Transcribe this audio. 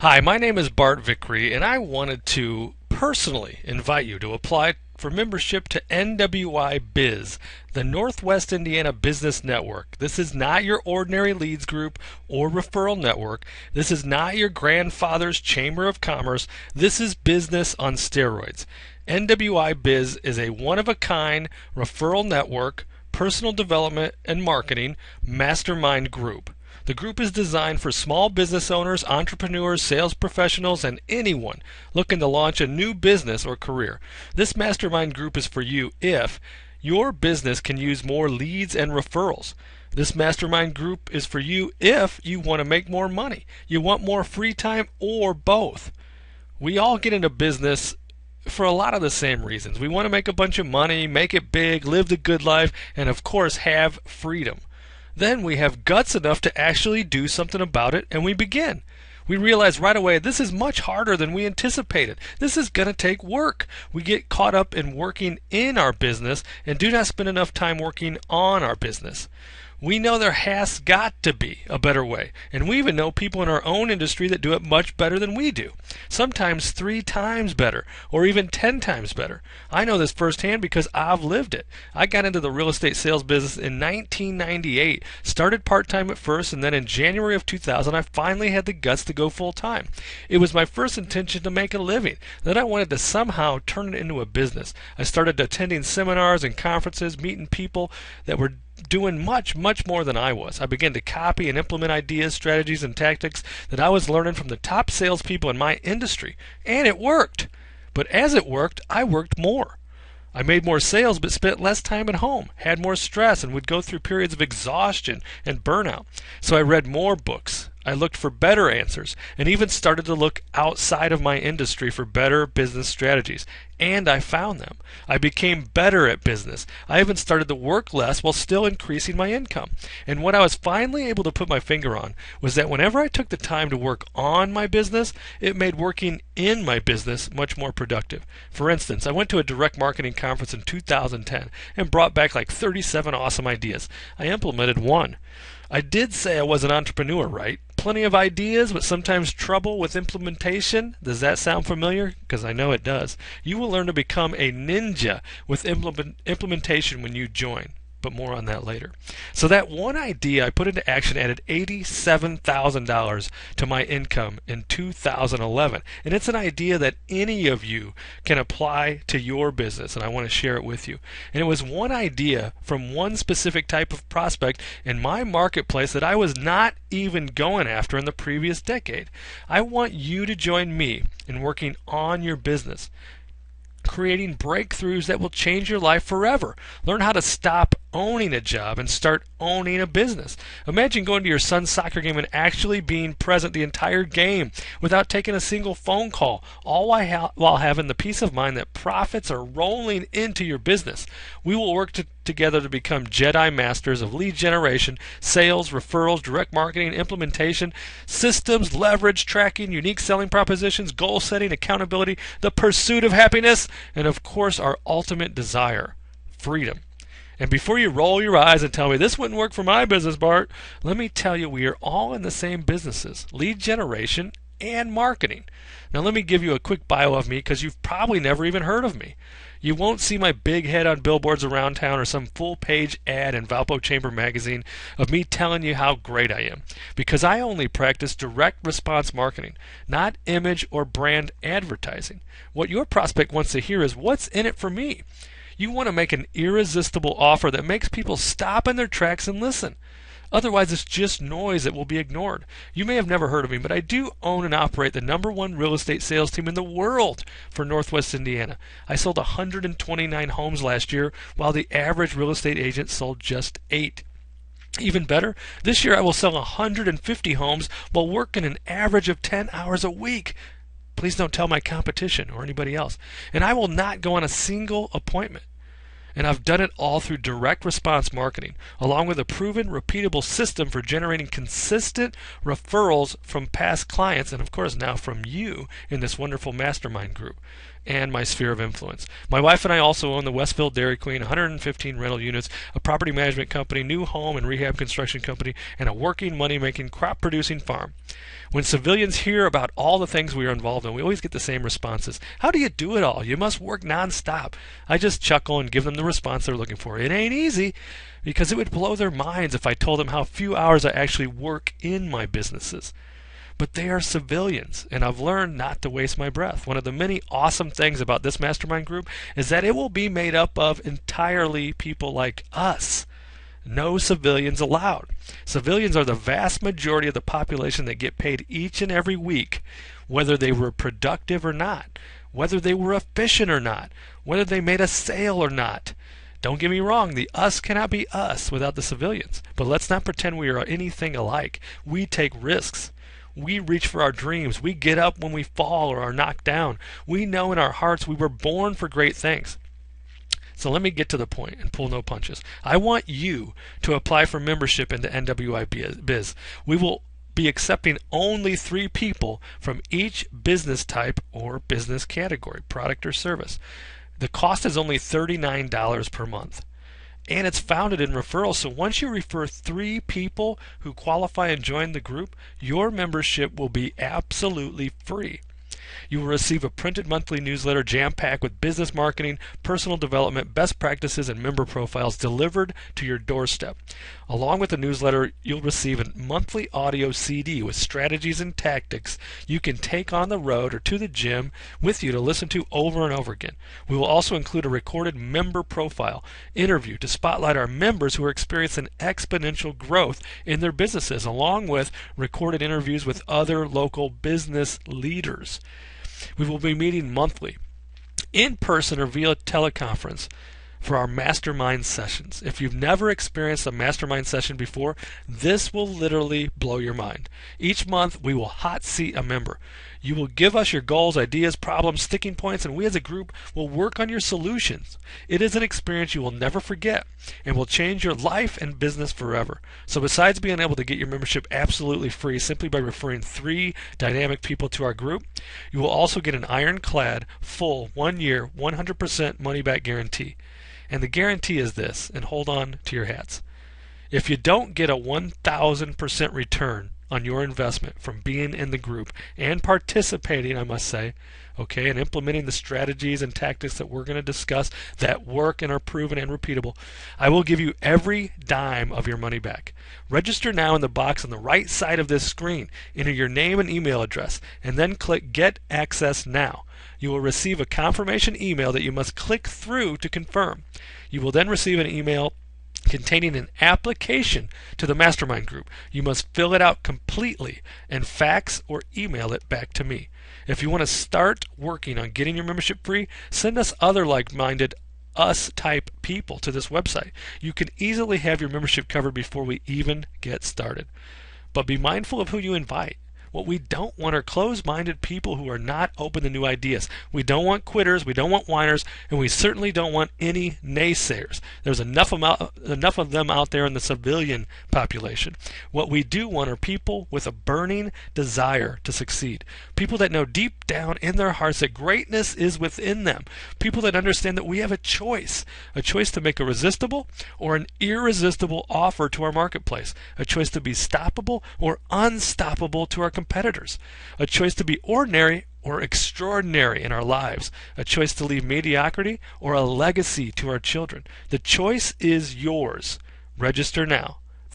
Hi, my name is Bart Vickery, and I wanted to personally invite you to apply for membership to NWI BIZ, the Northwest Indiana Business Network. This is not your ordinary leads group or referral network. This is not your grandfather's Chamber of Commerce. This is business on steroids. NWI BIZ is a one-of-a-kind referral network, personal development and marketing mastermind group. The group is designed for small business owners, entrepreneurs, sales professionals, and anyone looking to launch a new business or career. This mastermind group is for you if your business can use more leads and referrals. This mastermind group is for you if you want to make more money, you want more free time, or both. We all get into business for a lot of the same reasons. We want to make a bunch of money, make it big, live the good life, and of course have freedom. Then we have guts enough to actually do something about it, and we begin. We realize right away this is much harder than we anticipated. This is going to take work. We get caught up in working in our business and do not spend enough time working on our business. We know there has got to be a better way, and we even know people in our own industry that do it much better than we do. Sometimes 3 times better, or even 10 times better. I know this firsthand because I've lived it. I got into the real estate sales business in 1998, started part-time at first, and then in January of 2000 I finally had the guts to go full-time. It was my first intention to make a living. Then I wanted to somehow turn it into a business. I started attending seminars and conferences, meeting people that were doing much more than I was. I began to copy and implement ideas, strategies, and tactics that I was learning from the top salespeople in my industry. And it worked. But as it worked, I worked more. I made more sales but spent less time at home, had more stress, and would go through periods of exhaustion and burnout. So I read more books. I looked for better answers and even started to look outside of my industry for better business strategies. And I found them. I became better at business. I even started to work less while still increasing my income. And what I was finally able to put my finger on was that whenever I took the time to work on my business, it made working in my business much more productive. For instance, I went to a direct marketing conference in 2010 and brought back like 37 awesome ideas. I implemented one. I did say I was an entrepreneur, right? Plenty of ideas, but sometimes trouble with implementation. Does that sound familiar? Because I know it does. You will learn to become a ninja with implementation when you join. But more on that later. So that one idea I put into action added $87,000 to my income in 2011. And it's an idea that any of you can apply to your business, and I want to share it with you. And it was one idea from one specific type of prospect in my marketplace that I was not even going after in the previous decade. I want you to join me in working on your business, creating breakthroughs that will change your life forever. Learn how to stop owning a job and start owning a business. Imagine going to your son's soccer game and actually being present the entire game without taking a single phone call, all while having the peace of mind that profits are rolling into your business. We will work together to become Jedi masters of lead generation, sales, referrals, direct marketing, implementation, systems, leverage, tracking, unique selling propositions, goal setting, accountability, the pursuit of happiness, and of course our ultimate desire, freedom. And before you roll your eyes and tell me this wouldn't work for my business, Bart, let me tell you we are all in the same businesses, lead generation and marketing. Now let me give you a quick bio of me because you've probably never even heard of me. You won't see my big head on billboards around town or some full-page ad in Valpo Chamber magazine of me telling you how great I am, because I only practice direct response marketing, not image or brand advertising. What your prospect wants to hear is what's in it for me. You want to make an irresistible offer that makes people stop in their tracks and listen. Otherwise, it's just noise that will be ignored. You may have never heard of me, but I do own and operate the #1 real estate sales team in the world for Northwest Indiana. I sold 129 homes last year, while the average real estate agent sold just 8. Even better, this year I will sell 150 homes while working an average of 10 hours a week. Please don't tell my competition or anybody else. And I will not go on a single appointment. And I've done it all through direct response marketing, along with a proven, repeatable system for generating consistent referrals from past clients, and of course now from you in this wonderful mastermind group and my sphere of influence. My wife and I also own the Westville Dairy Queen, 115 rental units, a property management company, new home and rehab construction company, and a working, money-making, crop-producing farm. When civilians hear about all the things we are involved in, we always get the same responses. How do you do it all? You must work nonstop. I just chuckle and give them the response they're looking for. It ain't easy, because it would blow their minds if I told them how few hours I actually work in my businesses. But they are civilians, and I've learned not to waste my breath. One of the many awesome things about this mastermind group is that it will be made up of entirely people like us. No civilians allowed. Civilians are the vast majority of the population that get paid each and every week, whether they were productive or not, whether they were efficient or not, whether they made a sale or not. Don't get me wrong, the us cannot be us without the civilians. But let's not pretend we are anything alike. We take risks. We reach for our dreams. We get up when we fall or are knocked down. We know in our hearts we were born for great things. So let me get to the point and pull no punches. I want you to apply for membership into NWI BIZ. We will be accepting only 3 people from each business type or business category, product or service. The cost is only $39 per month. And it's founded in referrals, so once you refer 3 people who qualify and join the group, your membership will be absolutely free. You will receive a printed monthly newsletter jam-packed with business marketing, personal development, best practices, and member profiles delivered to your doorstep. Along with the newsletter, you'll receive a monthly audio CD with strategies and tactics you can take on the road or to the gym with you to listen to over and over again. We will also include a recorded member profile interview to spotlight our members who are experiencing exponential growth in their businesses, along with recorded interviews with other local business leaders. We will be meeting monthly, in person or via teleconference, for our mastermind sessions. If you've never experienced a mastermind session before, this will literally blow your mind. Each month, we will hot seat a member. You will give us your goals, ideas, problems, sticking points, and we as a group will work on your solutions. It is an experience you will never forget and will change your life and business forever. So besides being able to get your membership absolutely free simply by referring 3 dynamic people to our group, you will also get an ironclad, full, 1-year, 100% money-back guarantee. And the guarantee is this, and hold on to your hats. If you don't get a 1,000% return on your investment from being in the group and participating, I must say, okay, and implementing the strategies and tactics that we're going to discuss that work and are proven and repeatable, I will give you every dime of your money back. Register now in the box on the right side of this screen. Enter your name and email address, and then click Get Access Now. You will receive a confirmation email that you must click through to confirm. You will then receive an email containing an application to the mastermind group. You must fill it out completely and fax or email it back to me. If you want to start working on getting your membership free, send us other like-minded us-type people to this website. You can easily have your membership covered before we even get started. But be mindful of who you invite. What we don't want are closed-minded people who are not open to new ideas. We don't want quitters, we don't want whiners, and we certainly don't want any naysayers. There's enough of them out there in the civilian population. What we do want are people with a burning desire to succeed. People that know deep down in their hearts that greatness is within them. People that understand that we have a choice to make a resistible or an irresistible offer to our marketplace, a choice to be stoppable or unstoppable to our competitors, a choice to be ordinary or extraordinary in our lives, a choice to leave mediocrity or a legacy to our children. The choice is yours. Register now.